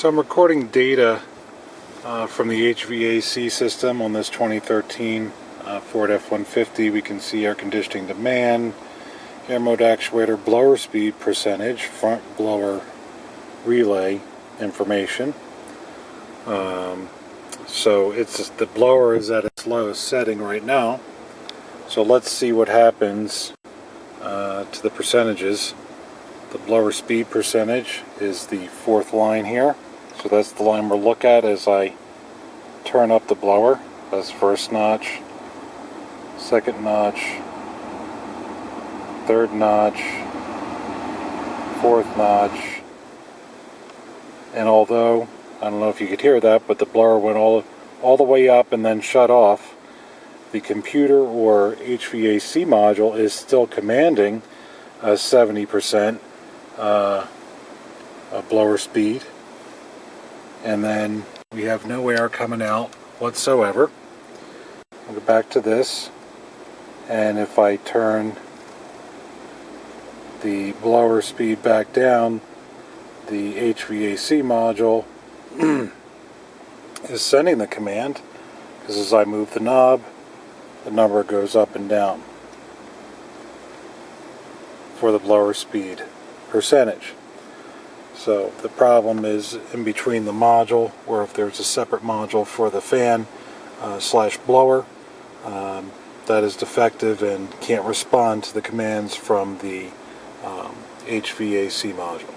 So I'm recording data from the HVAC system on this 2013 Ford F-150. We can see air conditioning demand, air mode actuator, blower speed percentage, front blower relay information. So the blower is at its lowest setting right now. So let's see what happens to the percentages. The blower speed percentage is the fourth line here. So that's the line we'll look at as I turn up the blower. That's first notch, second notch, third notch, fourth notch. And although, I don't know if you could hear that, but the blower went all the way up and then shut off, the computer or HVAC module is still commanding a 70% blower speed. And then we have no air coming out whatsoever. I'll go back to this, and if I turn the blower speed back down, the HVAC module is sending the command, because as I move the knob, the number goes up and down for the blower speed percentage. So the problem is in between the module, or if there's a separate module for the fan slash blower, that is defective and can't respond to the commands from the HVAC module.